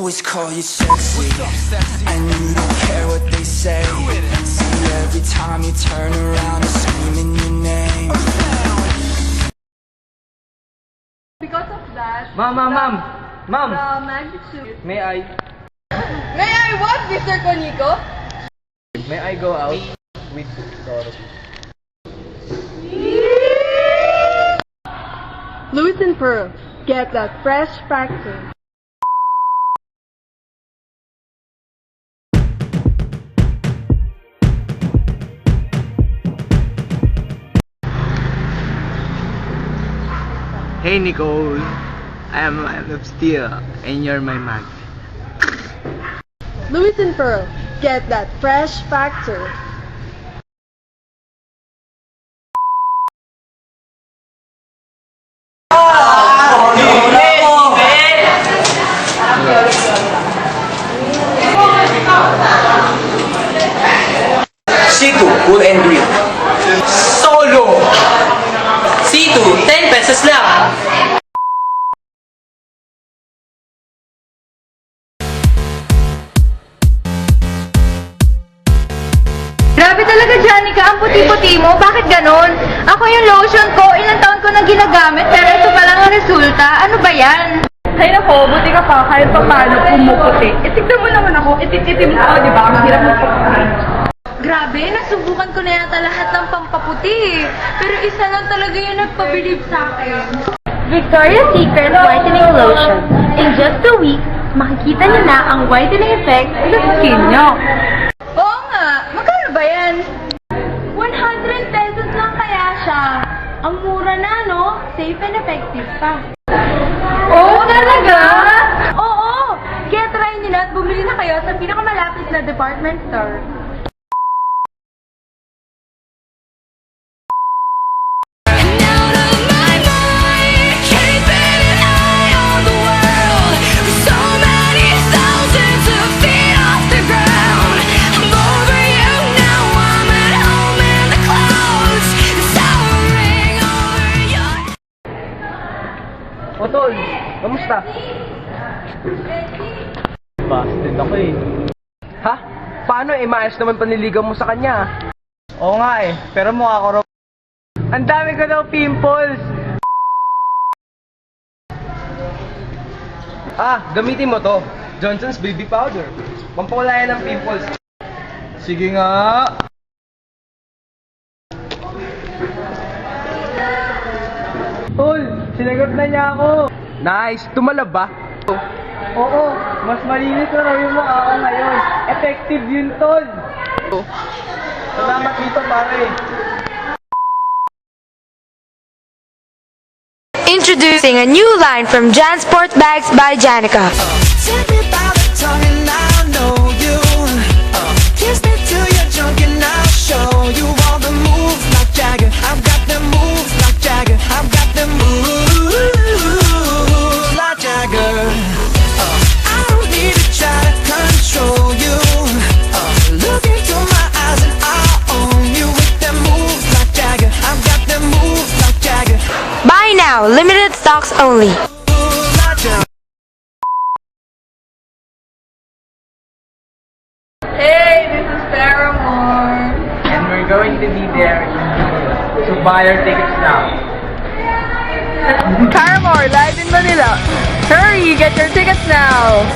boys call you sexy, and you don't care what they say. See, every time you turn around, they're screaming your name. Because of that, Ma'am, the magnitude. may I what, Mr. Konico? may I go out with Doro? Louis and Pearl, get that fresh factor. Hey Nicole, I am a man of steel and you're my mag. Louis and Pearl, get that fresh factor. C2, cool and green. Solo! C2, 10 pesos lang. Grabe talaga, Janica. Ang puti-puti mo. Bakit ganon? Ako yung lotion ko, ilang taon ko nang ginagamit, pero ito pa lang ang resulta. Ano ba yan? Ay nako, buti ka pa kahit pa paano pumuputi. Itignan mo naman ako, itititim ko, di ba? Ang hirap magpaputi. Grabe, nasubukan ko na yata lahat ng pampaputi. Pero isa lang talaga yung nagpabilib sa akin. Victoria's Secret Whitening Lotion. In just a week, makikita niyo na ang whitening effect sa skin niyo. Oo nga, magkano ba yan? 100 pesos lang kaya siya. Ang mura na, no? Safe and effective pa. Oo, talaga? Oo! Kaya try niyo na at bumili na kayo sa pinakamalapit na department store. O tol, kamusta? Busted ako eh. Ha? Paano eh, maayos naman paniligaw mo sa kanya? Oo nga eh, pero mukha ko raw. Ang dami ko daw pimples! Ah, gamitin mo to. Johnson's Baby Powder. Pampakulayan ng pimples. Sige nga. Tol, sinagot na niya ako. Nice. Tumalab ba? Oo, mas malinis na raw yung mukha ko ngayon. Effective yun, tol. Salamat dito, pare. Introducing a new line from Jansport Bags by Janica. Take me by the tongue and I'll know you. Kiss me till you're drunk and I'll show you all the moves like Jagger. I've got the moves like Jagger. I've got the moves like Jagger. I don't need to try to control you. Look into my eyes and I'll own you with them moves like Jagger. I've got the moves like Jagger. Buy now, limited stocks only. Like Jagger. Hey, this is Paramore. And we're going to be there in June. So buy your tickets now. Paramore, live in Manila. Hurry, get your tickets now.